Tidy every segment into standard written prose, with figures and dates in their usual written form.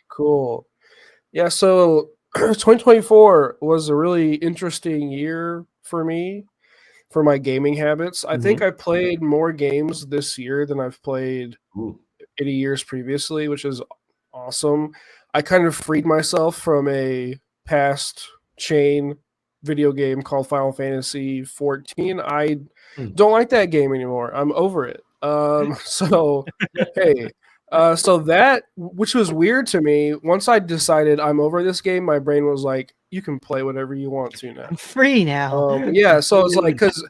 Cool. Yeah, so 2024 was a really interesting year for me for my gaming habits. I think I played more games this year than I've played Ooh. 80 years previously, which is awesome. I kind of freed myself from a past chain video game called Final Fantasy 14. I don't like that game anymore. I'm over it. So hey, so that which was weird to me. Once I decided I'm over this game, my brain was like, "You can play whatever you want to now." I'm free now. Yeah, so it's like because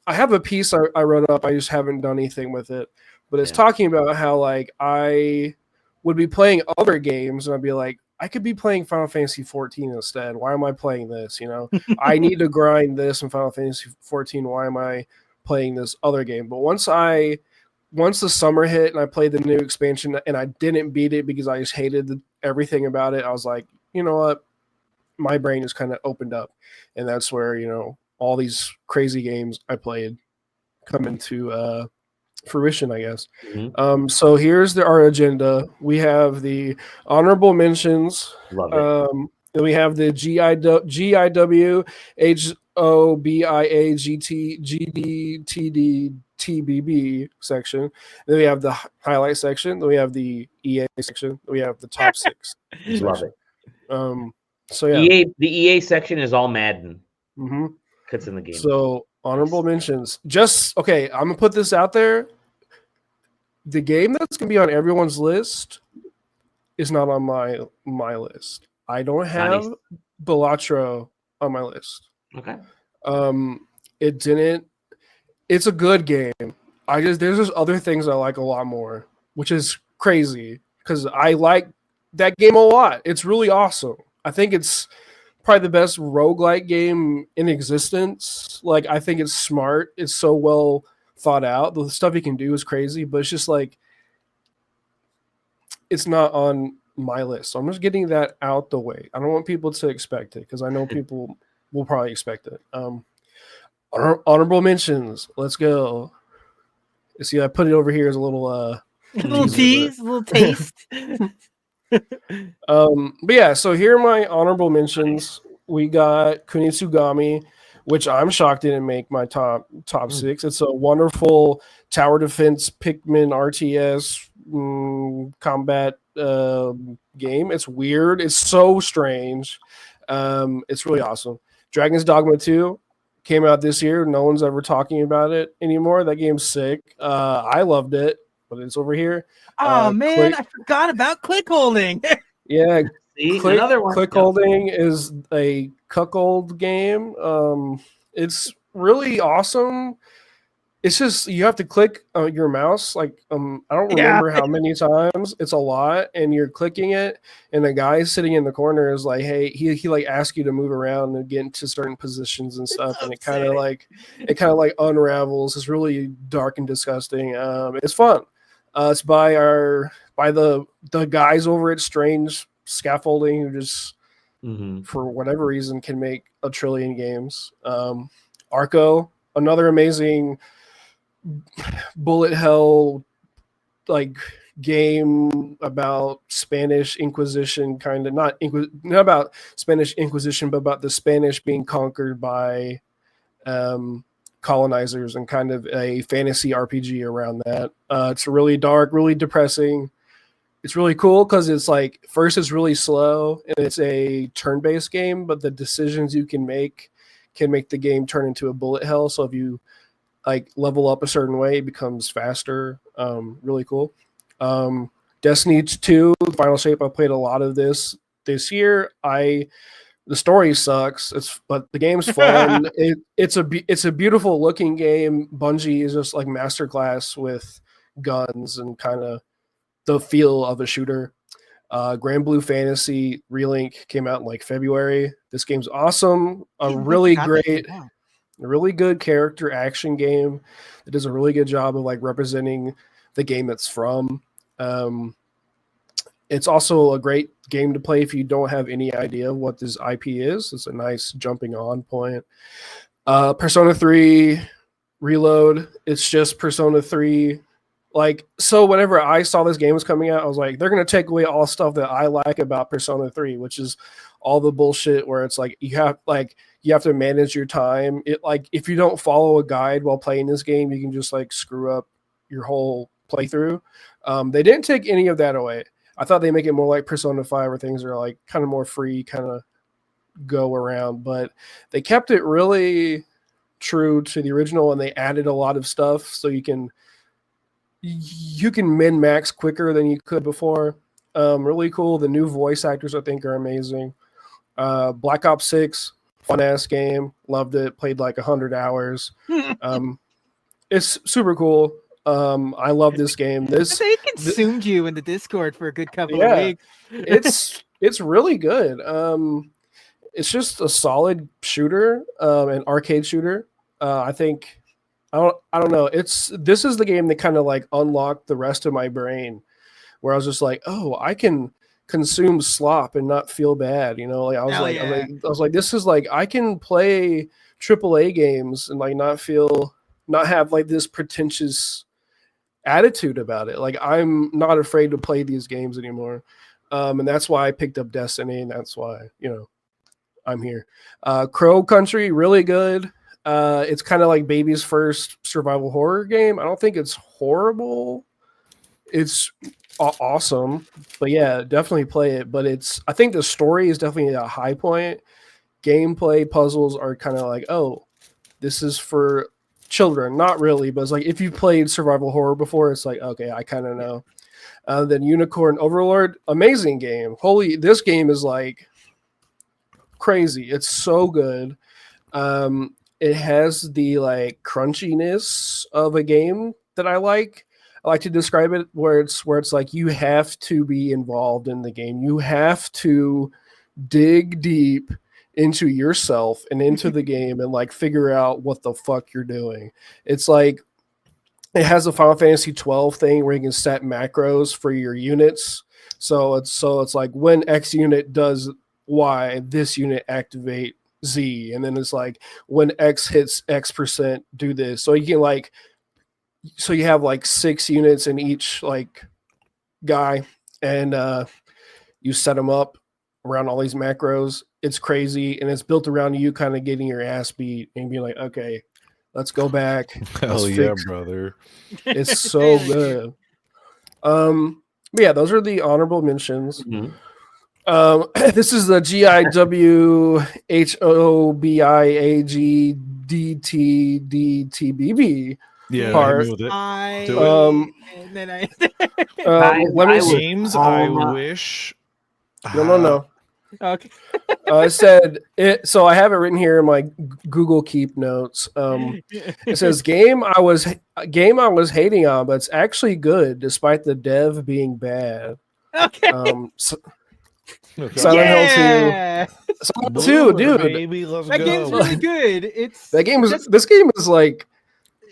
I have a piece I wrote up. I just haven't done anything with it, but it's talking about how like I would be playing other games and I'd be like, I could be playing Final Fantasy 14 instead. Why am I playing this? You know, I need to grind this in Final Fantasy 14. Why am I playing this other game? But once the summer hit and I played the new expansion and I didn't beat it because I just hated everything about it, I was like, you know what? My brain just kind of opened up, and that's where all these crazy games I played come into fruition, I guess. So here's our agenda. We have the honorable mentions. Love it. Then we have the GIW, HOBIA, GT, GD, TD, TBB section. Then we have the highlight section. Then we have the EA section. Then we have the top six. Love it. So yeah, The EA section is all Madden. Mm-hmm. Cuts in the game. So honorable mentions. Just okay. I'm gonna put this out there. The game that's gonna be on everyone's list is not on my list. I don't have Balatro on my list. Okay. It didn't. It's a good game. There's just other things I like a lot more, which is crazy because I like that game a lot. It's really awesome. I think it's probably the best roguelike game in existence. Like, I think it's smart. It's so well thought out. The stuff you can do is crazy, but it's just like, it's not on my list. So I'm just getting that out the way. I don't want people to expect it because I know people will probably expect it. Honorable mentions. Let's go. See, I put it over here as a little tease, a little taste. But yeah, so here are my honorable mentions. We got Kunitsugami, which I'm shocked didn't make my top six. It's a wonderful tower defense Pikmin RTS combat game. It's weird. It's so strange. It's really awesome. Dragon's Dogma 2 came out this year. No one's ever talking about it anymore. That game's sick. I loved it, but it's over here. Oh man, I forgot about click holding. Yeah, another one. Click holding is a cuckold game. It's really awesome. It's just you have to click your mouse like I don't remember how many times. It's a lot, and you're clicking it, and the guy sitting in the corner is like, "Hey," he like asks you to move around and get into certain positions and stuff, and it kind of like unravels. It's really dark and disgusting. It's fun. It's by the guys over at Strange Scaffolding who just for whatever reason can make a trillion games. Arco, another amazing bullet hell like game about Spanish Inquisition, kind of not about Spanish Inquisition, but about the Spanish being conquered by colonizers and kind of a fantasy RPG around that. It's really dark, really depressing. It's really cool because it's like first it's really slow and it's a turn-based game, but the decisions you can make the game turn into a bullet hell. So if you like level up a certain way, it becomes faster. Really cool. Destiny 2, Final Shape. I played a lot of this year. The story sucks. But the game's fun. It's a beautiful looking game. Bungie is just like masterclass with guns and kind of the feel of a shooter. Grand Blue Fantasy Relink came out in like February. This game's awesome. A really good character action game that does a really good job of like representing the game it's from. It's also a great game to play if you don't have any idea what this IP is. It's a nice jumping on point. Persona 3 Reload. It's just Persona 3 Like, so whenever I saw this game was coming out, I was like, they're going to take away all stuff that I like about Persona 3, which is all the bullshit where it's like you have to manage your time. It like if you don't follow a guide while playing this game, you can just like screw up your whole playthrough. They didn't take any of that away. I thought they make it more like Persona 5 where things are like kind of more free, kind of go around, but they kept it really true to the original and they added a lot of stuff so you can min max quicker than you could before. Really cool. The new voice actors I think are amazing. Black Ops 6, fun ass game. Loved it. Played like 100 hours. It's super cool. I love this game. They consumed you in the Discord for a good couple of weeks. it's really good. It's just a solid shooter, an arcade shooter. I think I don't know. This is the game that kind of like unlocked the rest of my brain, where I was just like, oh, I can consume slop and not feel bad. You know, like I was like, this is like I can play AAA games and like not have like this pretentious attitude about it. Like I'm not afraid to play these games anymore, and that's why I picked up Destiny, and that's why I'm here. Crow Country, really good. It's kind of like baby's first survival horror game. I don't think it's horrible. It's awesome, but yeah, definitely play it. But I think the story is definitely a high point. Gameplay puzzles are kind of like, oh, this is for children. Not really, but it's like if you played survival horror before, it's like, okay, I kind of know. Then Unicorn Overlord, amazing game. This game is like crazy. It's so good. It has the like crunchiness of a game that I like. I like to describe it where it's like you have to be involved in the game. You have to dig deep into yourself and into the game and like figure out what the fuck you're doing. It's like it has a Final Fantasy 12 thing where you can set macros for your units. So it's like when X unit does Y, this unit activate Z, and then it's like when X hits X%, do this. So you can like, so you have like 6 units in each like guy, and you set them up around all these macros. It's crazy, and it's built around you kind of getting your ass beat and being like, okay, let's go back. Hell yeah, brother! It's so good. But yeah, those are the honorable mentions. Mm-hmm. This is the GIWHOBIAGDTDTBB part. James, I wish. No. Okay. It said it. So I have it written here in my Google Keep notes. It says game I was hating on, but it's actually good despite the dev being bad. Okay. Silent Hill 2. Silent 2, dude. Baby, that game's really good. This game is like,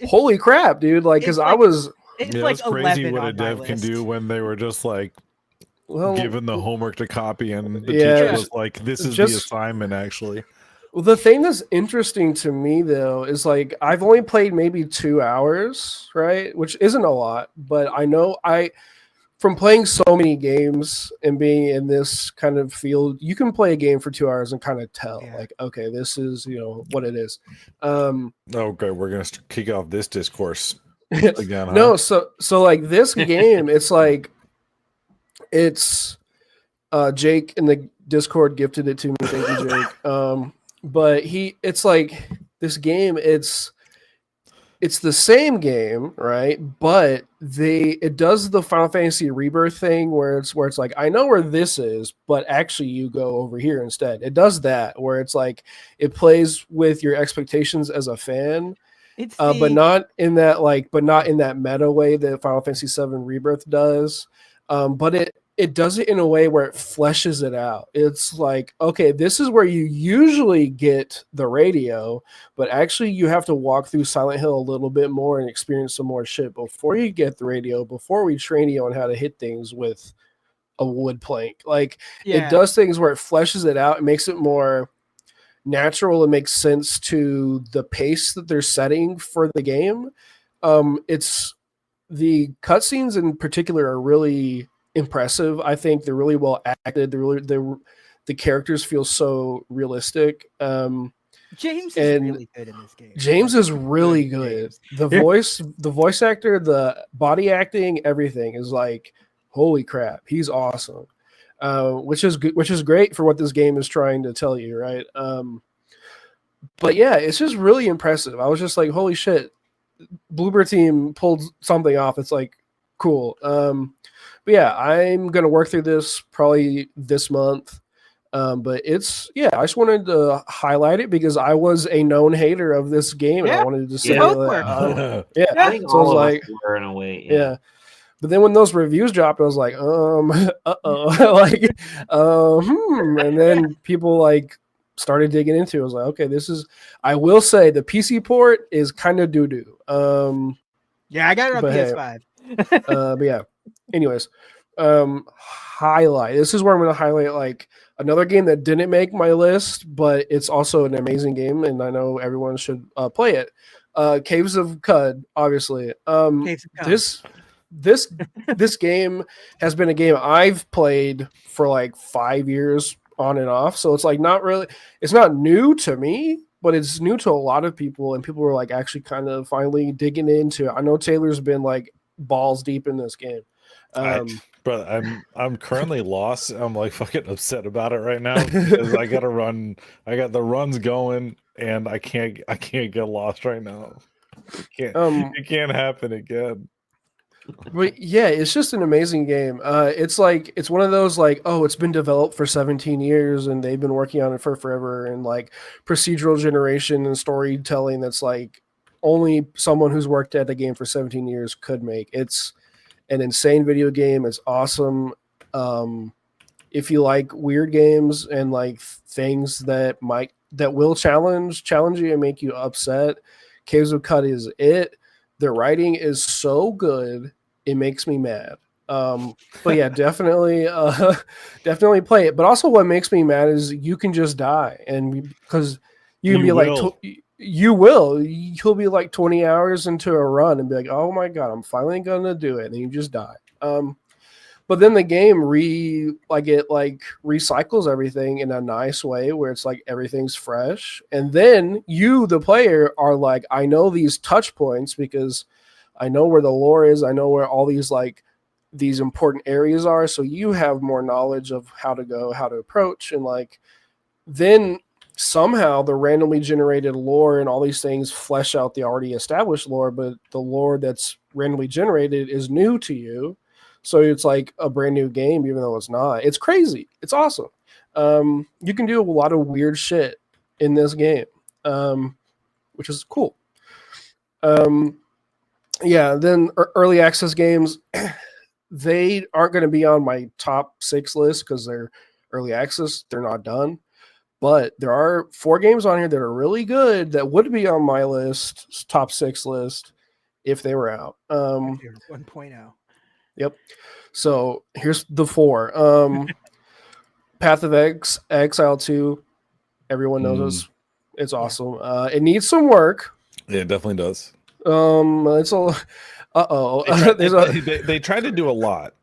holy crap, dude. Like, because it's like crazy what a dev can do when they were just like given the homework to copy and the teacher was like, this is the assignment actually. Well, the thing that's interesting to me though is like I've only played maybe 2 hours, right? Which isn't a lot, but I know from playing so many games and being in this kind of field, you can play a game for 2 hours and kind of tell, like, okay, this is, what it is. Okay, we're going to kick off this discourse again. No, so like this game, it's like, Jake in the Discord gifted it to me. Thank you, Jake. But it's like this game, it's the same game, right? But it does the Final Fantasy Rebirth thing where it's like, I know where this is, but actually you go over here instead. It does that where it's like it plays with your expectations as a fan, but not in that meta way that Final Fantasy VII Rebirth does. But it does it in a way where it fleshes it out. It's like, okay, this is where you usually get the radio, but actually you have to walk through Silent Hill a little bit more and experience some more shit before you get the radio, before we train you on how to hit things with a wood plank. Like, it does things where it fleshes it out and makes it more natural and makes sense to the pace that they're setting for the game. the cutscenes in particular are really impressive. I think they're really well acted. The characters feel so realistic. James is really good in this game. James is really good. The voice actor, the body acting, everything is like, holy crap, he's awesome. Which is good, which is great for what this game is trying to tell you, right? But yeah, it's just really impressive. I was just like, holy shit, Bloober Team pulled something off. It's like cool. But yeah, I'm gonna work through this probably this month. But it's I just wanted to highlight it because I was a known hater of this game, and I wanted to say that. I think so all of us were in a way. Yeah. But then when those reviews dropped, I was like, like, and then people like started digging into it. I was like, okay, this is. I will say the PC port is kind of doo doo. I got it on PS5. But yeah. Anyways, highlight. This is where I'm going to highlight like another game that didn't make my list, but it's also an amazing game, and I know everyone should play it. Caves of Cud, obviously. Caves of Cud. This game has been a game I've played for like 5 years on and off, so it's like it's not new to me, but it's new to a lot of people, and people are like actually kind of finally digging into it. I know Taylor's been like balls deep in this game. Brother, I'm currently lost. I'm like fucking upset about it right now because I gotta run. I got the runs going, and I can't get lost right now. It can't happen again. But yeah, it's just an amazing game. It's one of those like, oh, it's been developed for 17 years and they've been working on it for forever, and like procedural generation and storytelling that's like only someone who's worked at the game for 17 years could make. It's an insane video game. It's awesome. If you like weird games and like things that will challenge you and make you upset, Caves of Cud is it. The writing is so good, it makes me mad. But yeah, definitely play it. But also, what makes me mad is you can just die, and because you can be like, you'll be like 20 hours into a run and be like, oh my god, I'm finally gonna do it, and you just die. But then the game recycles everything in a nice way where it's like everything's fresh. And then you, the player, are like, I know these touch points because I know where the lore is. I know where all these important areas are. So you have more knowledge of how to go, how to approach. And like, then somehow the randomly generated lore and all these things flesh out the already established lore, but the lore that's randomly generated is new to you. So it's like a brand new game, even though it's not. It's crazy. It's awesome. You can do a lot of weird shit in this game, which is cool. Then early access games, they aren't going to be on my top 6 list because they're early access. They're not done. But there are 4 games on here that are really good that would be on my list, top 6 list, if they were out. 1.0. Yep. So here's the 4. Path of Exile 2. Everyone knows it's awesome. It needs some work. Yeah, it definitely does. It's a. They tried to do a lot.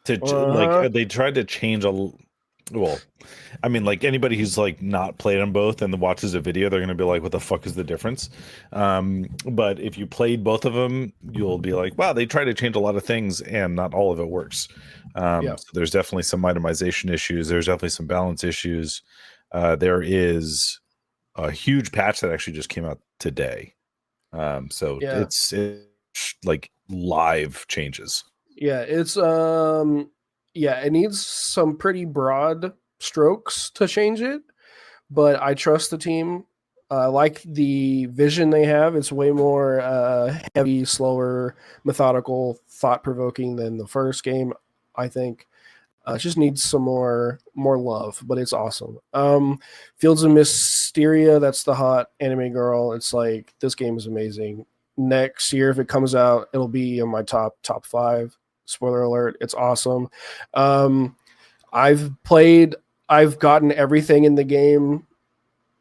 They tried to change well, I mean, like anybody who's like not played them both and watches a video, they're gonna be like, "What the fuck is the difference?" But if you played both of them, you'll be like, "Wow, they try to change a lot of things, and not all of it works." So there's definitely some itemization issues. There's definitely some balance issues. There is a huge patch that actually just came out today. It's like live changes. Yeah, it's it needs some pretty broad strokes to change it, but I trust the team. I like the vision they have. It's way more heavy, slower, methodical, thought-provoking than the first game, I think. It just needs some more love, but it's awesome. Fields of Mysteria, that's the hot anime girl. It's like, this game is amazing. Next year, if it comes out, it'll be in my top 5. Spoiler alert, it's awesome. I've gotten everything in the game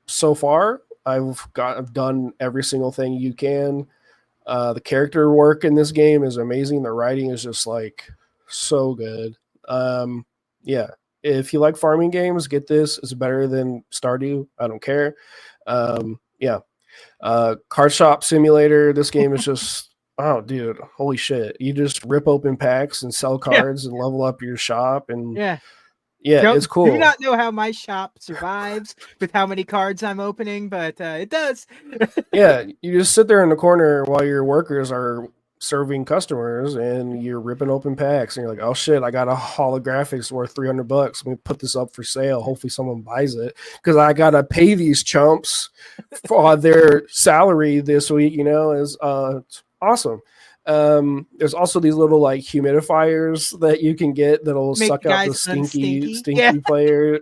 so far. I've done every single thing you can. The character work in this game is amazing. The writing is just like so good. Yeah, if you like farming games, get this. It's better than Stardew. I don't care. Yeah, Card Shop Simulator. This game is just oh, dude, holy shit! You just rip open packs and sell cards and level up your shop and it's cool. Do not know how my shop survives with how many cards I'm opening, but it does. Yeah, you just sit there in the corner while your workers are serving customers and you're ripping open packs and you're like, oh shit, I got a holographics worth $300. Let me put this up for sale. Hopefully someone buys it because I gotta pay these chumps for their salary this week. Is it's awesome. There's also these little like humidifiers that you can get that'll suck out the stinky player.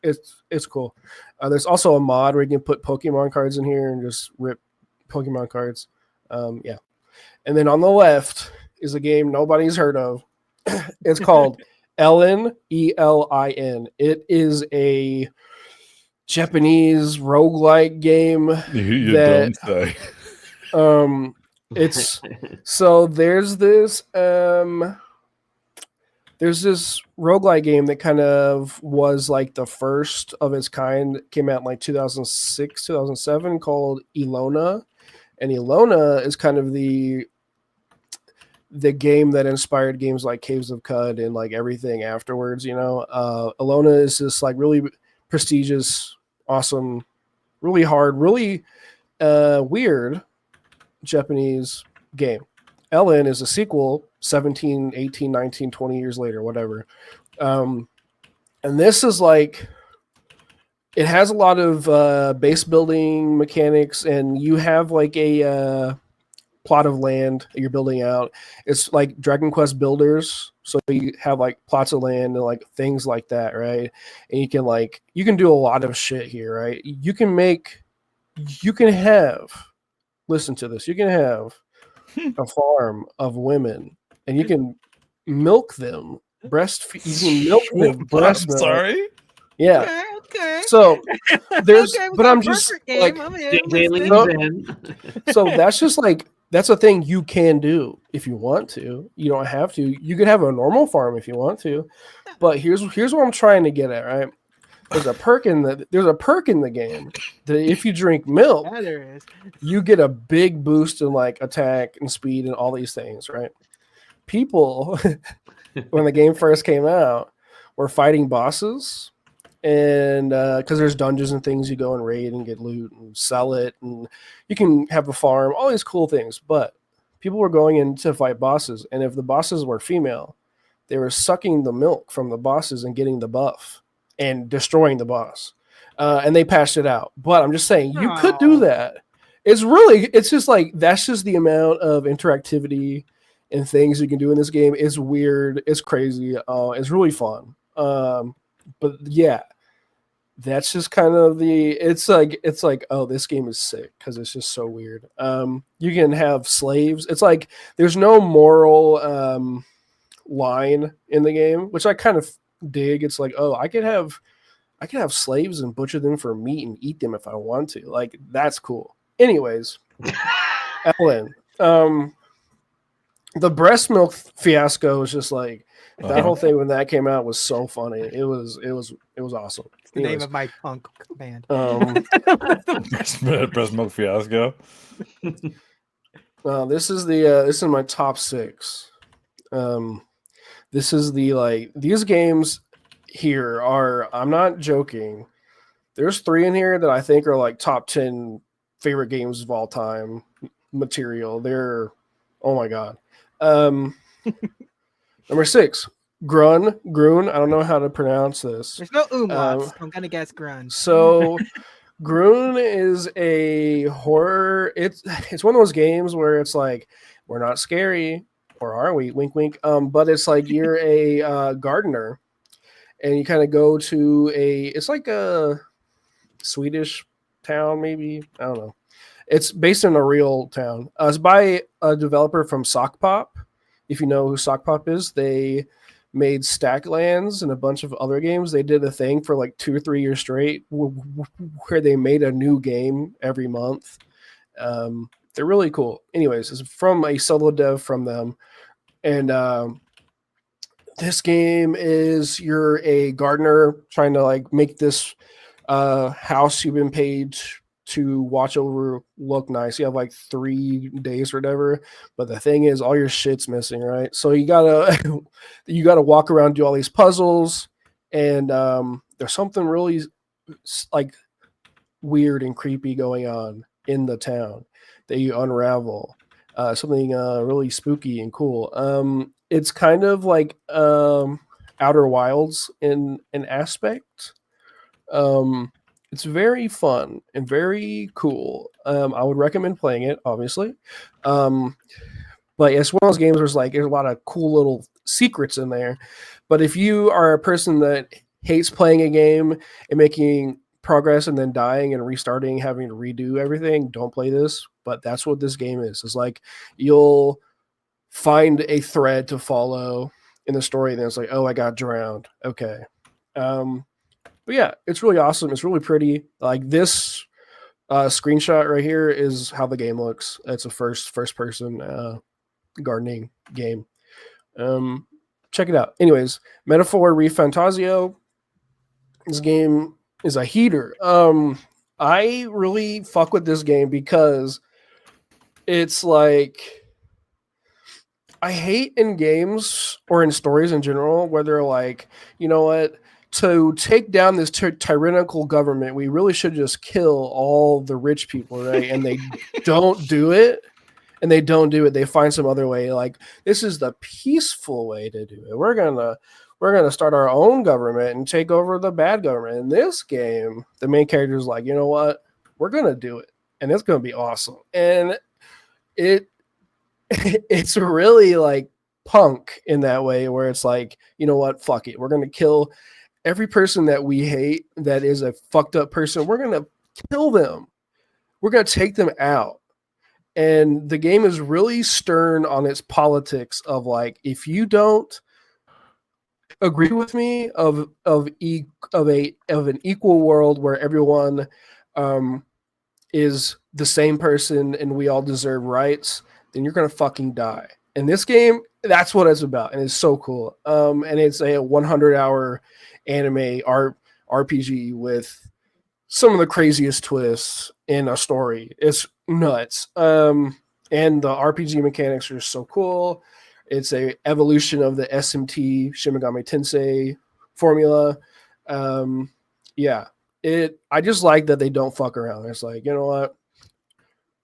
It's cool. There's also a mod where you can put Pokemon cards in here and just rip Pokemon cards. Yeah. And then on the left is a game nobody's heard of. It's called Elin, Elin. It is a Japanese roguelike game. You don't say. It's so there's this roguelike game that kind of was like the first of its kind. It came out in like 2006, 2007 called Ilona. And Ilona is kind of the game that inspired games like Caves of Cud and like everything afterwards, Ilona is this like really prestigious, awesome, really hard, really weird Japanese game. Elin is a sequel 17, 18, 19, 20 years later, whatever. And this is like, it has a lot of base building mechanics, and you have like a plot of land that you're building out. It's like Dragon Quest Builders. So you have like plots of land and like things like that, right? And you can do a lot of shit here, right? You can have, listen to this, you can have a farm of women and you can milk them, breastfeed, you can milk them, breast milk. Sorry? Yeah. Okay. So there's, okay, but I'm just like, so that's just like, that's a thing you can do if you want to. You don't have to. You could have a normal farm if you want to. But here's what I'm trying to get at, right? There's a perk in the game that if you drink milk, you get a big boost in like attack and speed and all these things, right? People when the game first came out were fighting bosses. And because there's dungeons and things you go and raid and get loot and sell it, and you can have a farm, all these cool things. But people were going in to fight bosses, and if the bosses were female, they were sucking the milk from the bosses and getting the buff and destroying the boss. And they patched it out. But I'm just saying, you could do that. It's just like, that's just the amount of interactivity and things you can do in this game. It's weird. It's crazy. It's really fun. But yeah. That's just kind of it's like, oh, this game is sick because it's just so weird. You can have slaves. It's like there's no moral line in the game, which I kind of dig. It's like, oh, I could have slaves and butcher them for meat and eat them if I want to. Like, that's cool. Anyways, Ellen, the breast milk fiasco is just like, that whole thing when that came out was so funny. It was awesome. It's the name of my punk band. Breast milk fiasco. This is my top 6. This is these games here are, I'm not joking. There's 3 in here that I think are like top 10 favorite games of all time material. They're, oh my God. Number 6, Grun. I don't know how to pronounce this. There's no umlauts. I'm gonna guess Grun. So, Grun is a horror. It's one of those games where it's like, we're not scary, or are we? Wink, wink. But it's like you're a gardener, and you kind of go to it's like a Swedish town, maybe. I don't know. It's based in a real town. It's by a developer from Sock Pop. If you know who Sock Pop is, they made Stacklands and a bunch of other games. They did a thing for like 2 or 3 years straight where they made a new game every month. They're really cool. Anyways, it's from a solo dev from them, and this game is you're a gardener trying to like make this house you've been paid to watch over look nice. You have like 3 days or whatever, but the thing is all your shit's missing, right? So you gotta you gotta walk around, do all these puzzles, and there's something really like weird and creepy going on in the town that you unravel. Something really spooky and cool. It's kind of like Outer Wilds in an aspect. It's very fun and very cool. I would recommend playing it, obviously. But it's one of those games where it's like there's a lot of cool little secrets in there. But if you are a person that hates playing a game and making progress and then dying and restarting, having to redo everything, don't play this. But that's what this game is. It's like you'll find a thread to follow in the story, and then it's like, oh, I got drowned. Okay. But yeah, it's really awesome. It's really pretty. Like this screenshot right here is how the game looks. It's a first person gardening game. Check it out. Anyways, Metaphor ReFantasio. This game is a heater. I really fuck with this game because it's like I hate in games or in stories in general where they're like, you know what, to take down this tyrannical government, we really should just kill all the rich people, right? And they don't do it. And they don't do it. They find some other way. Like, this is the peaceful way to do it. We're gonna start our own government and take over the bad government. In this game, the main character is like, you know what? We're gonna do it, and it's gonna be awesome. And it's really like punk in that way, where it's like, you know what? Fuck it. We're gonna kill every person that we hate that is a fucked up person. We're gonna kill them. We're gonna take them out. And the game is really stern on its politics of like, if you don't agree with me of an equal world where everyone is the same person and we all deserve rights, then you're gonna fucking die. In this game, that's what it's about, and it's so cool. And it's a 100-hour anime RPG with some of the craziest twists in a story. It's nuts. And the RPG mechanics are so cool. It's a evolution of the SMT Shin Megami Tensei formula. Yeah, I just like that they don't fuck around. It's like, you know what?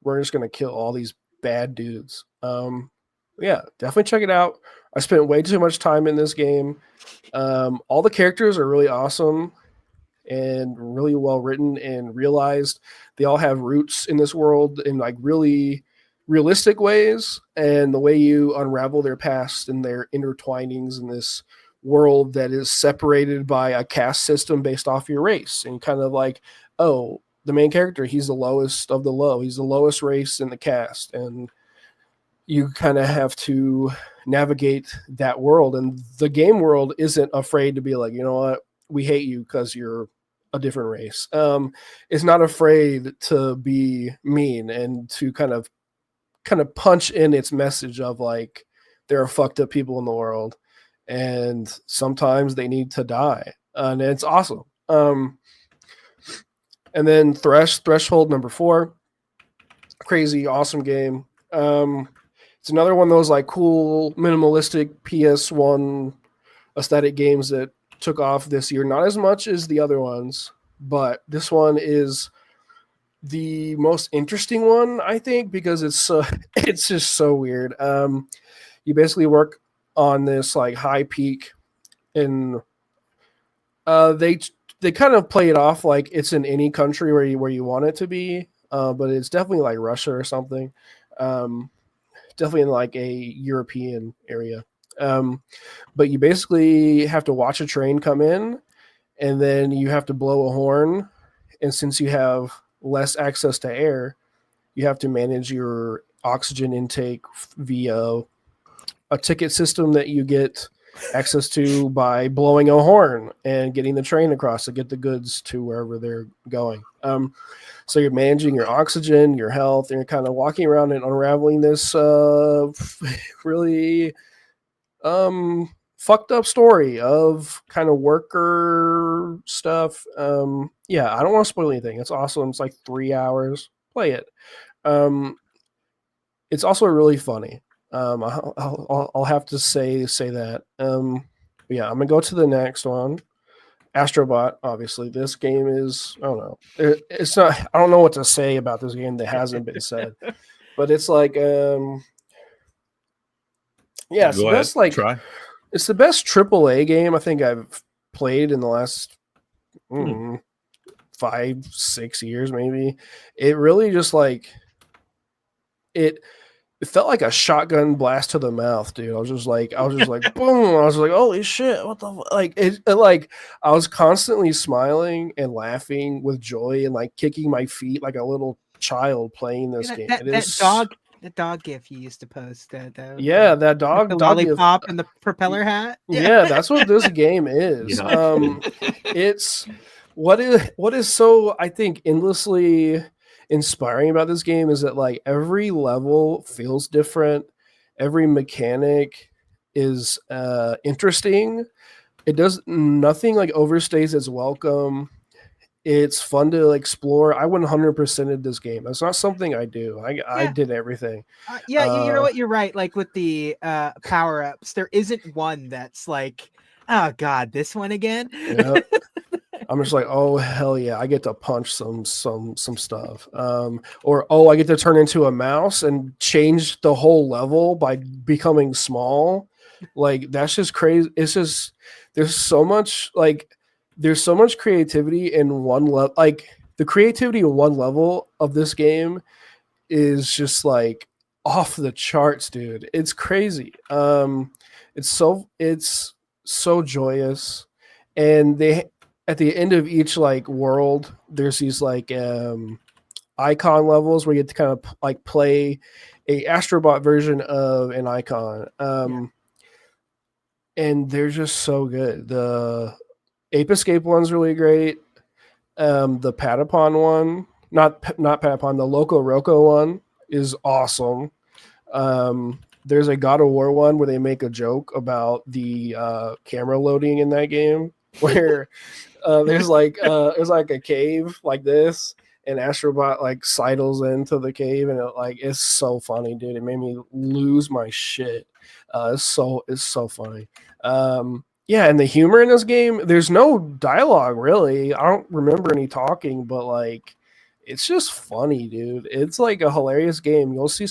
We're just gonna kill all these bad dudes. Yeah, definitely check it out. I spent way too much time in this game. All the characters are really awesome and really well written and realized. They all have roots in this world in like really realistic ways, and the way you unravel their past and their intertwinings in this world that is separated by a caste system based off your race, and kind of like, oh, the main character, he's the lowest of the low, he's the lowest race in the cast, and you kind of have to navigate that world. And the game world isn't afraid to be like, you know what, we hate you because you're a different race. It's not afraid to be mean and to kind of punch in its message of like, there are fucked up people in the world and sometimes they need to die, and it's awesome. And then Threshold number 4, crazy awesome game. It's another one of those like cool minimalistic PS1 aesthetic games that took off this year. Not as much as the other ones, but this one is the most interesting one, I think, because it's just so weird. You basically work on this like high peak, and they kind of play it off like it's in any country where you want it to be, but it's definitely like Russia or something. Definitely in like a European area. But you basically have to watch a train come in, and then you have to blow a horn. And since you have less access to air, you have to manage your oxygen intake via a ticket system that you get access to by blowing a horn and getting the train across to get the goods to wherever they're going. So you're managing your oxygen, your health, and you're kind of walking around and unraveling this really fucked up story of kind of worker stuff. Yeah, I don't want to spoil anything. It's awesome. It's like 3 hours. Play it. It's also really funny. I'll have to say that. Yeah, I'm gonna go to the next one. Astrobot. Obviously, this game is, I don't know. It's not. I don't know what to say about this game that hasn't been said, but it's like yeah, it's the best. Like, it's the best AAA game I think I've played in the last 5-6 years, maybe. It really just like it felt like a shotgun blast to the mouth, dude. I was just like, boom. I was like, holy shit, what the like? Like I was constantly smiling and laughing with joy and like kicking my feet like a little child playing this game. That dog gif you used to post. That dog, the lollipop and the propeller hat. Yeah, that's what this game is. Yeah. It's what is so, I think, endlessly inspiring about this game is that like every level feels different, every mechanic is interesting. It does nothing like overstays its welcome. It's fun to explore. I 100%ed this game. That's not something I do. I did everything. You know what? You're right. Like with the power ups, there isn't one that's like, oh god, this one again. Yep. I'm just like, oh hell yeah, I get to punch some stuff. Or I get to turn into a mouse and change the whole level by becoming small. Like that's just crazy. It's just there's so much creativity in one level. Like the creativity in one level of this game is just like off the charts, dude. It's crazy. It's so joyous, and they at the end of each like world, there's these like icon levels where you get to kind of like play a Astrobot version of an icon. And they're just so good. The Ape Escape one's really great. The Patapon one, not Patapon, the Loco Roco one is awesome. There's a God of War one where they make a joke about the camera loading in that game, where there's like a cave like this, and Astrobot like sidles into the cave, and it's so funny, dude. It made me lose my shit. It's so funny. Yeah, and the humor in this game, there's no dialogue really. I don't remember any talking, but like it's just funny, dude. It's like a hilarious game. You'll see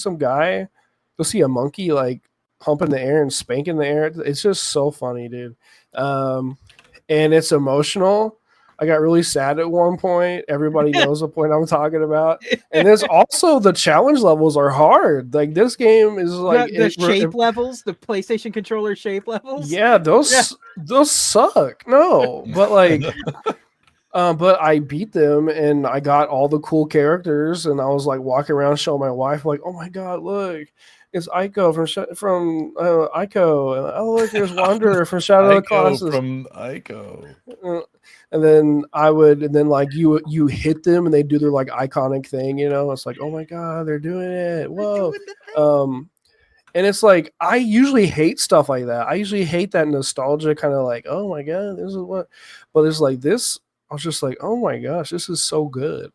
a monkey like hump in the air and spank in the air. It's just so funny, dude. And it's emotional. I got really sad at one point. Everybody knows the point I'm talking about. And there's also the challenge levels are hard. Like this game is like the shape levels, the PlayStation controller shape levels. Yeah, those suck. No, but like, but I beat them and I got all the cool characters, and I was like walking around showing my wife like, oh my god, look. It's Ico from Ico, and oh look, there's Wanderer from Shadow of the Colossus from Ico. And then like you hit them and they do their like iconic thing, you know. It's like, oh my god, they're doing it! Whoa, and it's like I usually hate stuff like that. I usually hate that nostalgia kind of like, oh my god, this is what. But it's like this. I was just like, oh my gosh, this is so good.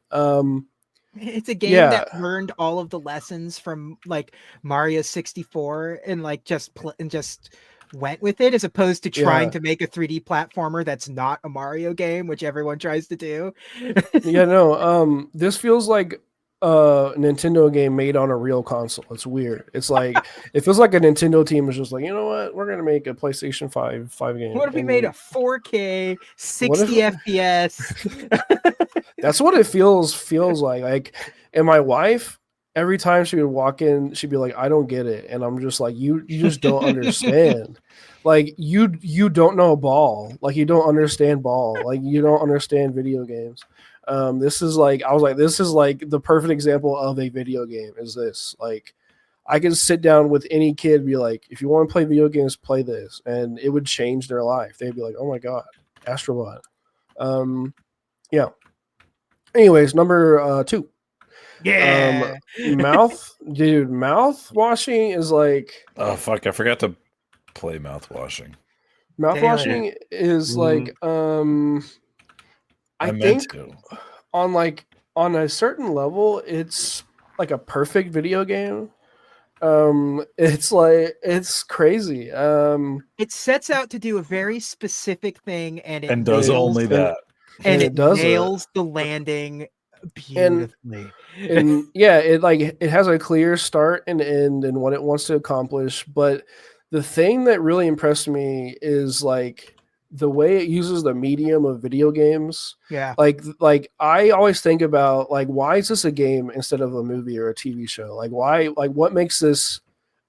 It's a game that learned all of the lessons from like Mario 64 and like just went with it, as opposed to trying to make a 3D platformer that's not a Mario game, which everyone tries to do. This feels like a Nintendo game made on a real console. It's weird. It's like it feels like a Nintendo team is just like, you know what, we're gonna make a PlayStation 5 game. What if we made a 4K 60 FPS? That's what it feels like. And my wife, every time she would walk in, she'd be like, I don't get it. And I'm just like, you just don't understand. Like you don't know ball. Like you don't understand ball. Like you don't understand video games. This is like, I was like, this is like the perfect example of a video game is this. Like I can sit down with any kid and be like, if you want to play video games, play this, and it would change their life. They'd be like, oh my god, Astrobot. Yeah. Anyways, number 2. Yeah. Mouth washing is like, oh fuck, I forgot to play mouth washing. Mouth washing is like, I think on a certain level, it's like a perfect video game. It's crazy. It sets out to do a very specific thing, and it does only that. And it does nails the landing beautifully. And yeah, it has a clear start and end and what it wants to accomplish. But the thing that really impressed me is like the way it uses the medium of video games. Yeah. Like I always think about like, why is this a game instead of a movie or a TV show? Like why, like what makes this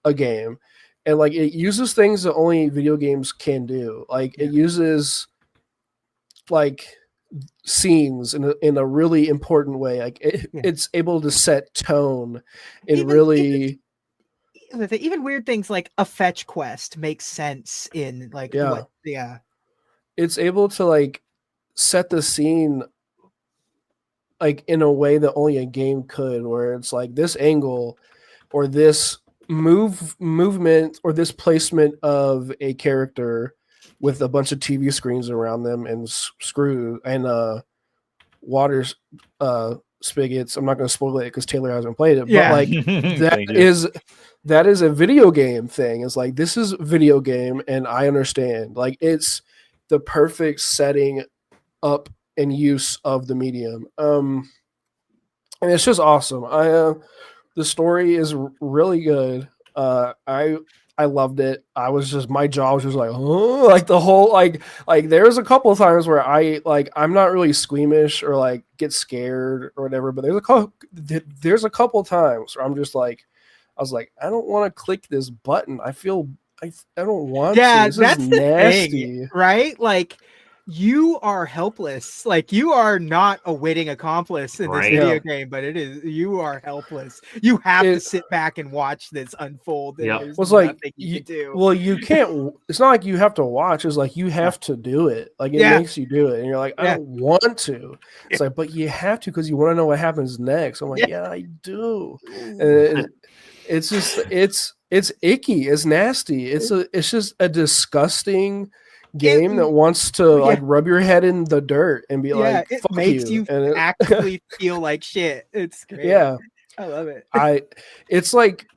a game? And like it uses things that only video games can do. Like it uses like scenes in a really important way. Like it's able to set tone in even weird things like a fetch quest makes sense in like it's able to like set the scene like in a way that only a game could, where it's like this angle or this movement or this placement of a character with a bunch of TV screens around them and screw and water spigots. I'm not going to spoil it because Taylor hasn't played it, but like that is a video game thing. It's like, this is video game and I understand. Like it's the perfect setting up and use of the medium. And it's just awesome. The story is really good. I loved it. I was just, my jaw was just like, oh, like the whole, like there's a couple of times where I'm not really squeamish or like get scared or whatever, but there's a couple of times where I'm just like, I was like, I don't want to click this button. I don't want to. This that's is the nasty. thing, right? Like you are helpless. Like you are not a witting accomplice in this video game, but you are helpless. You have to sit back and watch this unfold. Yeah, it was like you can do. Well, you can't. It's not like you have to watch. It's like you have to do it. Like it makes you do it, and you're like, I don't want to. It's like, but you have to because you want to know what happens next. I'm like, yeah, I do. And it's just it's icky. It's nasty. It's just a disgusting game that wants to like rub your head in the dirt and be like, it fuck makes you actually feel like shit. It's great. Yeah, I love it. It's like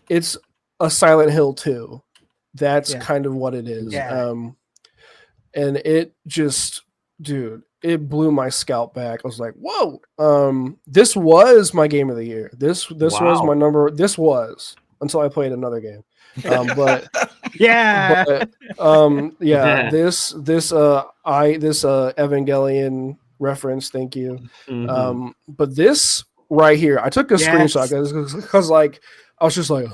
it's a Silent Hill 2. That's kind of what it is. And it just, dude, it blew my scalp back. I was like, whoa. This was my game of the year. This was my number. This was until I played another game. But this Evangelion reference, thank you. But this right here, I took a screenshot because like I was just like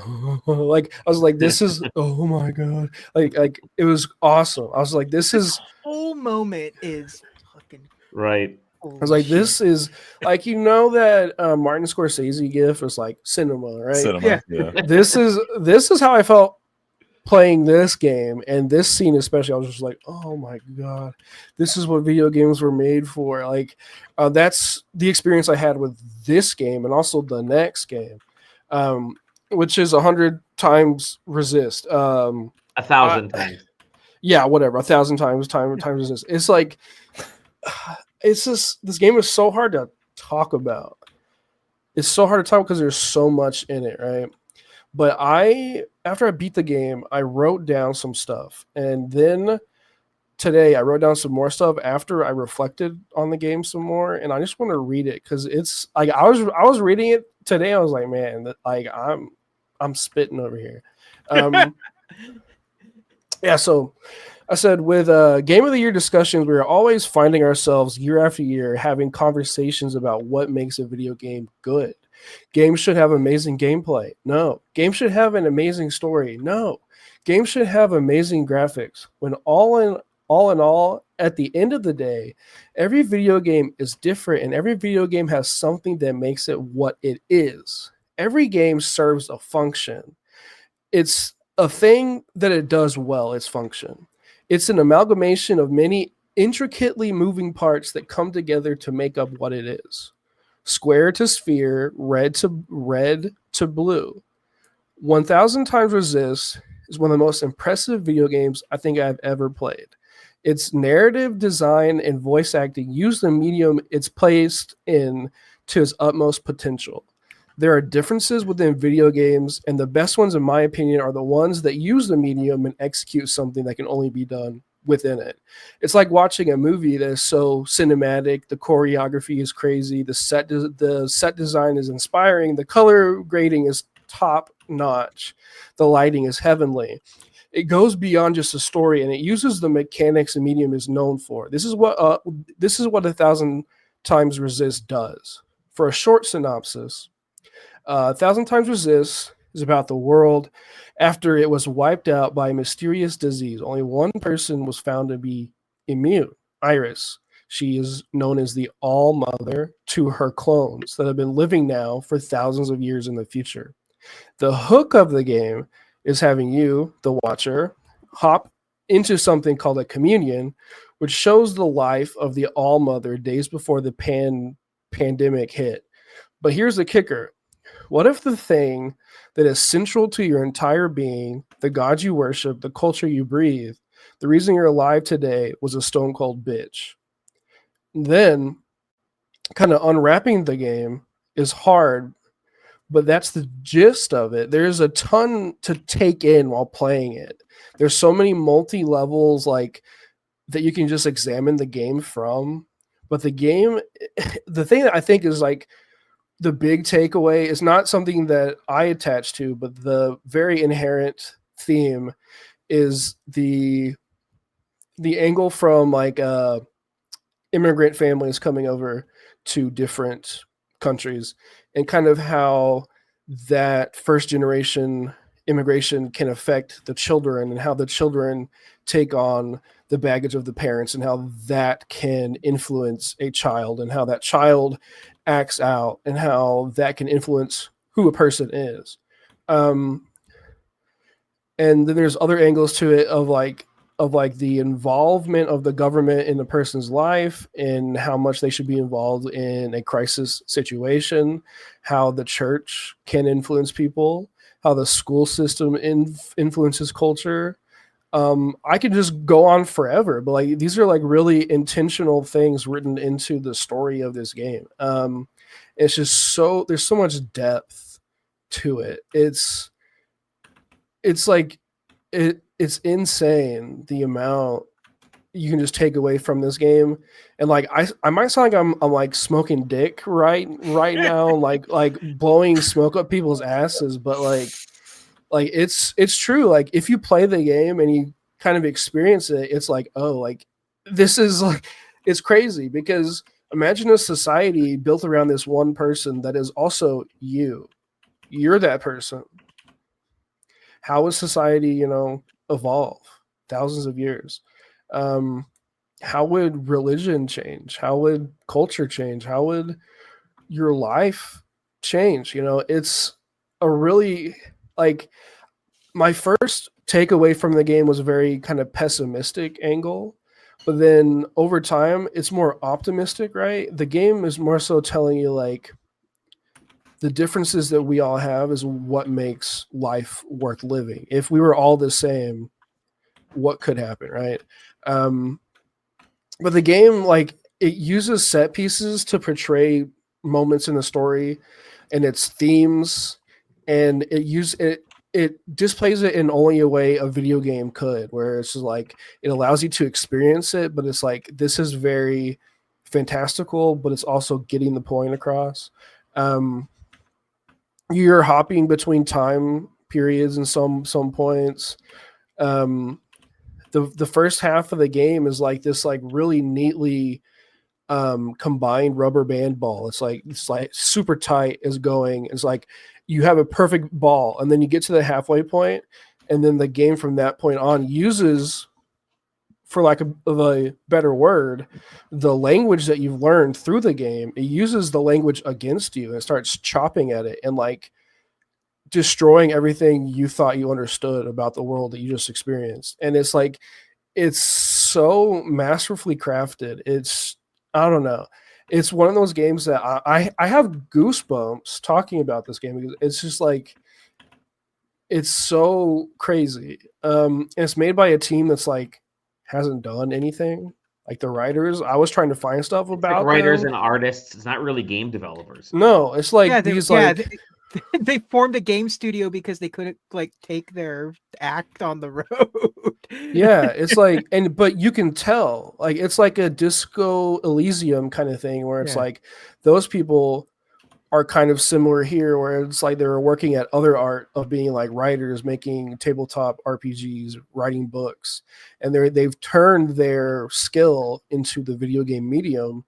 like I was like, this is oh my god, like it was awesome. I was like, this whole moment is fucking right. I was like, this is like, that Martin Scorsese gif was like cinema, right? Cinema, This is how I felt playing this game, and this scene especially. I was just like, oh my god, this is what video games were made for. Like that's the experience I had with this game and also the next game, which is 100 times resist. 1,000 times. Yeah, whatever. 1,000 times resist. It's like it's just, this game is so hard to talk about. It's so hard to talk because there's so much in it, right? But after I beat the game, I wrote down some stuff. And then today I wrote down some more stuff after I reflected on the game some more. And I just want to read it because it's like, I was reading it today. I was like, man, like I'm spitting over here. So I said, with Game of the Year discussions, we are always finding ourselves year after year having conversations about what makes a video game good. Games should have amazing gameplay. No. Games should have an amazing story. No. Games should have amazing graphics. When all in all, at the end of the day, every video game is different and every video game has something that makes it what it is. every game serves a function. It's a thing that it does well, its function. It's an amalgamation of many intricately moving parts that come together to make up what it is. Square to sphere, red to blue. 1000 Times Resist is one of the most impressive video games I think I've ever played. Its narrative, design, and voice acting use the medium it's placed in to its utmost potential. There are differences within video games, and the best ones, in my opinion, are the ones that use the medium and execute something that can only be done within it. It's like watching a movie that is so cinematic, the choreography is crazy, the set design is inspiring, the color grading is top notch, the lighting is heavenly. It goes beyond just a story, and it uses the mechanics the medium is known for. This is what 1000 Times Resist does. For a short synopsis, 1000 Times Resist is about the world after it was wiped out by a mysterious disease. Only one person was found to be immune, Iris. She is known as the All-Mother to her clones that have been living now for thousands of years in the future. The hook of the game is having you, the watcher, hop into something called a communion, which shows the life of the All-Mother days before the pandemic hit. But here's the kicker. What if the thing that is central to your entire being, the God you worship, the culture you breathe, the reason you're alive today was a stone cold bitch? Then, kind of unwrapping the game is hard, but that's the gist of it. There's a ton to take in while playing it. There's so many multi-levels like that you can just examine the game from. But the game, the thing that I think is like the big takeaway is not something that I attach to, but the very inherent theme is the angle from like immigrant families coming over to different countries, and kind of how that first generation immigration can affect the children, and how the children take on the baggage of the parents, and how that can influence a child, and how that child acts out, and how that can influence who a person is. And then there's other angles to it of like the involvement of the government in the person's life, and how much they should be involved in a crisis situation, how the church can influence people, how the school system influences culture. I could just go on forever, but like these are like really intentional things written into the story of this game. It's just there's so much depth to it. It's like it's insane the amount you can just take away from this game. And like I might sound like I'm like smoking dick right now, like blowing smoke up people's asses, but like it's true. Like if you play the game and you kind of experience it, it's like, oh, like this is like, it's crazy, because imagine a society built around this one person that is also you're that person. How would society, evolve thousands of years? How would religion change? How would culture change? How would your life change? It's a really like, my first takeaway from the game was a very kind of pessimistic angle, but then over time it's more optimistic, right? The game is more so telling you like the differences that we all have is what makes life worth living. If we were all the same, what could happen, right? But the game, like, it uses set pieces to portray moments in the story and its themes, and it displays it in only a way a video game could, where it's just like it allows you to experience it, but it's like this is very fantastical, but it's also getting the point across. You're hopping between time periods in some points. The first half of the game is like this like really neatly combined rubber band ball. It's like super tight is going. It's like you have a perfect ball, and then you get to the halfway point, and then the game from that point on uses, for lack of a better word, the language that you've learned through the game. It uses the language against you and starts chopping at it, and like destroying everything you thought you understood about the world that you just experienced. And it's like, it's so masterfully crafted. It's, I don't know. It's one of those games that I have goosebumps talking about this game because it's just like, it's so crazy. And it's made by a team that's like hasn't done anything. Like the writers, I was trying to find stuff about like writers them. and artists. It's not really game developers. No, it's like they formed a game studio because they couldn't like take their act on the road. Yeah, it's like, but you can tell, like it's like a Disco Elysium kind of thing where it's like those people are kind of similar here, where it's like they were working at other art of being like writers, making tabletop RPGs, writing books, and they've turned their skill into the video game medium,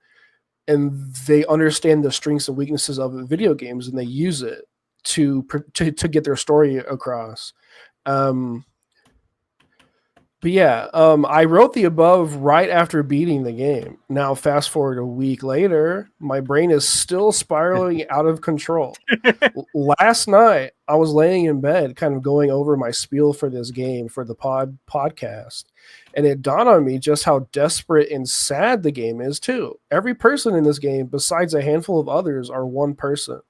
and they understand the strengths and weaknesses of video games, and they use it to get their story across. But yeah, I wrote the above right after beating the game. Now, fast forward a week later, my brain is still spiraling out of control. Last night, I was laying in bed, kind of going over my spiel for this game for the podcast, and it dawned on me just how desperate and sad the game is too. Every person in this game, besides a handful of others, are one person.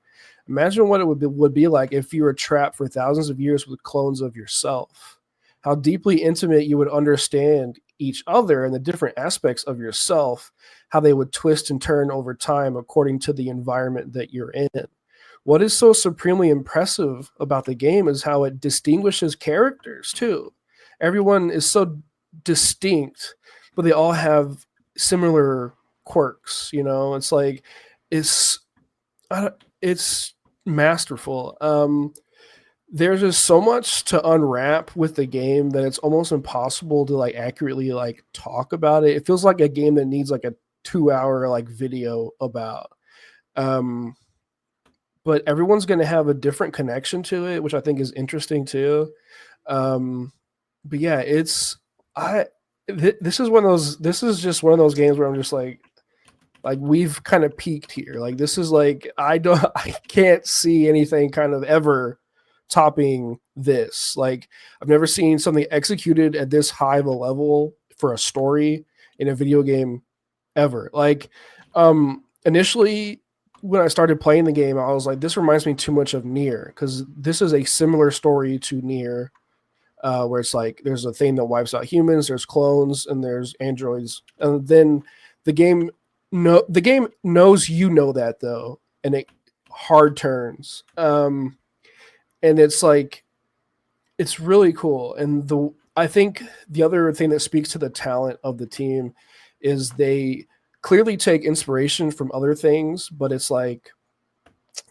Imagine what it would be like if you were trapped for thousands of years with clones of yourself. How deeply intimate you would understand each other and the different aspects of yourself, how they would twist and turn over time according to the environment that you're in. What is so supremely impressive about the game is how it distinguishes characters too. Everyone is so distinct, but they all have similar quirks. You know, it's like it's masterful. There's just so much to unwrap with the game that it's almost impossible to like accurately like talk about it. It feels like a game that needs like a 2-hour like video about. But everyone's going to have a different connection to it, which I think is interesting too. But yeah, this is one of those. This is just one of those games where I'm just like we've kind of peaked here. Like this is like I can't see anything kind of ever topping this. Like I've never seen something executed at this high of a level for a story in a video game ever. Like initially when I started playing the game, I was like, this reminds me too much of Nier, because this is a similar story to Nier, where it's like there's a thing that wipes out humans, there's clones, and there's androids, and then the game knows you know that though, and it hard turns. And it's like, it's really cool. And I think the other thing that speaks to the talent of the team is they clearly take inspiration from other things, but it's like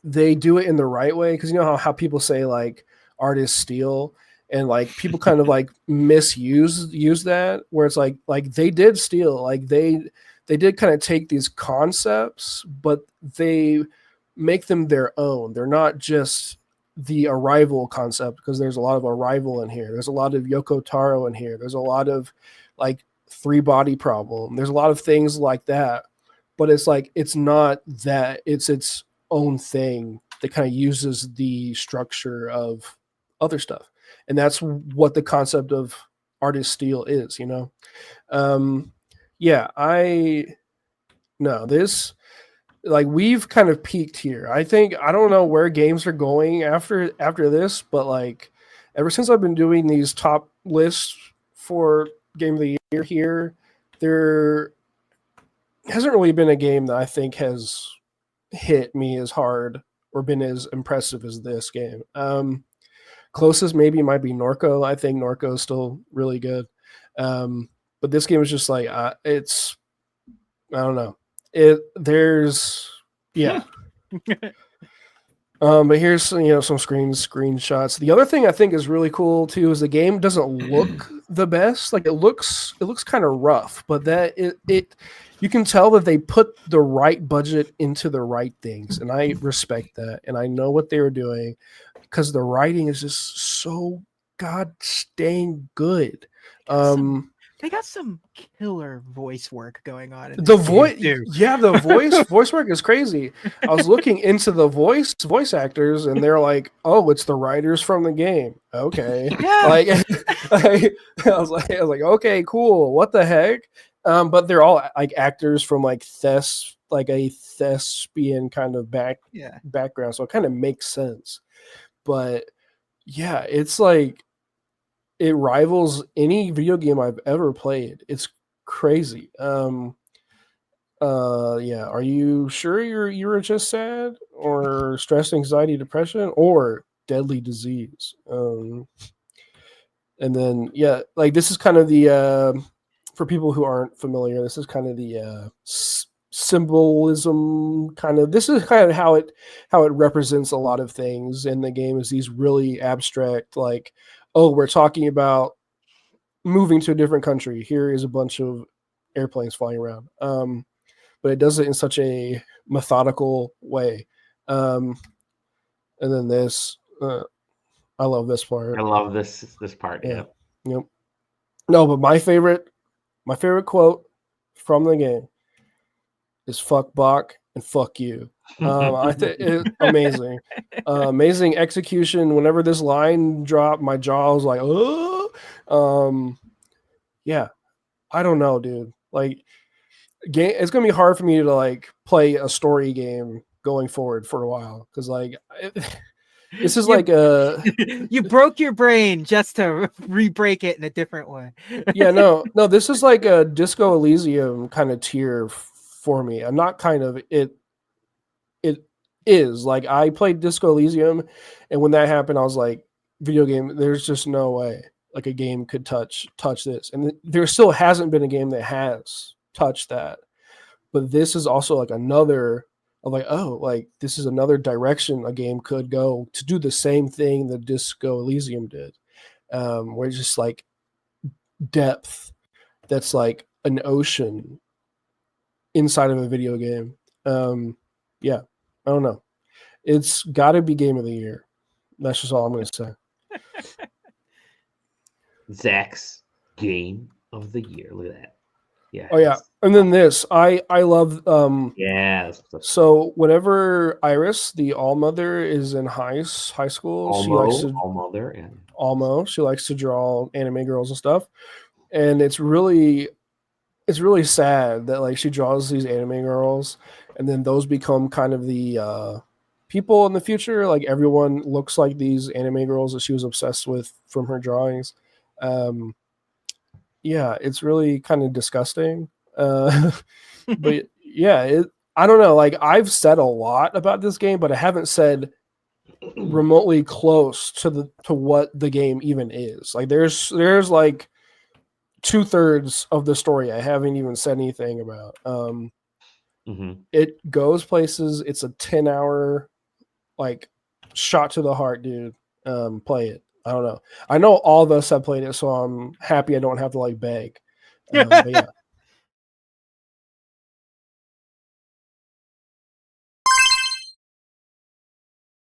they do it in the right way. Because you know how people say like artists steal, and like people kind of like use that, where it's like they did steal, like they did kind of take these concepts, but they make them their own. They're not just the Arrival concept, because there's a lot of Arrival in here. There's a lot of Yoko Taro in here. There's a lot of like 3-body problem. There's a lot of things like that, but it's like, it's not that, it's its own thing that kind of uses the structure of other stuff. And that's what the concept of artist steal is, you know? This, like, we've kind of peaked here. I don't know where games are going after this, but like ever since I've been doing these top lists for Game of the Year here, there hasn't really been a game that I think has hit me as hard or been as impressive as this game. Closest maybe might be Norco. I think Norco is still really good. But this game is just like, I don't know. But here's some screenshots. The other thing I think is really cool too is the game doesn't look the best. Like it looks kind of rough, but that it you can tell that they put the right budget into the right things, and I respect that, and I know what they were doing, because the writing is just so god dang good. They got some killer voice work going on in The this voice, game, too. yeah, the voice work is crazy. I was looking into the voice actors, and they're like, "Oh, it's the writers from the game." Okay, Yeah. like I was like, okay, cool. What the heck? But they're all like actors from like a thespian kind of background, so it kind of makes sense. But yeah, it's like it rivals any video game I've ever played. It's crazy. Yeah. Are you sure you were just sad or stress, anxiety, depression, or deadly disease? And then yeah, like this is kind of the for people who aren't familiar, this is kind of the symbolism kind of. This is kind of how it represents a lot of things in the game. Is these really abstract, like, oh, we're talking about moving to a different country. Here is a bunch of airplanes flying around. But it does it in such a methodical way. And then this, I love this part. I love this part. Yeah. Yep. No, but my favorite quote from the game is "fuck Bach and fuck you." I think it's amazing, amazing execution. Whenever this line dropped, my jaw was like, "Oh." Yeah, I don't know, dude. Like, it's gonna be hard for me to like play a story game going forward for a while because like this is like a you broke your brain just to re-break it in a different way. yeah, no, this is like a Disco Elysium kind of tier for me. I'm not kind of it is like I played Disco Elysium, and when that happened, I was like, video game. There's just no way like a game could touch this, and there still hasn't been a game that has touched that. But this is also like another of like, oh, like this is another direction a game could go to do the same thing that Disco Elysium did, where it's just like depth that's like an ocean inside of a video game. Yeah, I don't know. It's got to be game of the year. That's just all I'm going to say. Zach's game of the year. Look at that. Yeah. Oh yeah, and then this I love. Yeah. So whenever Iris, the All-Mother, is in high school, she likes to All-Mother, yeah. Almo. She likes to draw anime girls and stuff, and it's really sad that like she draws these anime girls, and then those become kind of the people in the future. Like everyone looks like these anime girls that she was obsessed with from her drawings. Yeah, it's really kind of disgusting. But yeah, I don't know. Like I've said a lot about this game, but I haven't said remotely close to what the game even is. Like there's like 2/3 of the story I haven't even said anything about. It goes places. It's a 10-hour like shot to the heart, dude. Play it. I don't know. I know all of us have played it, so I'm happy I don't have to like beg. But yeah,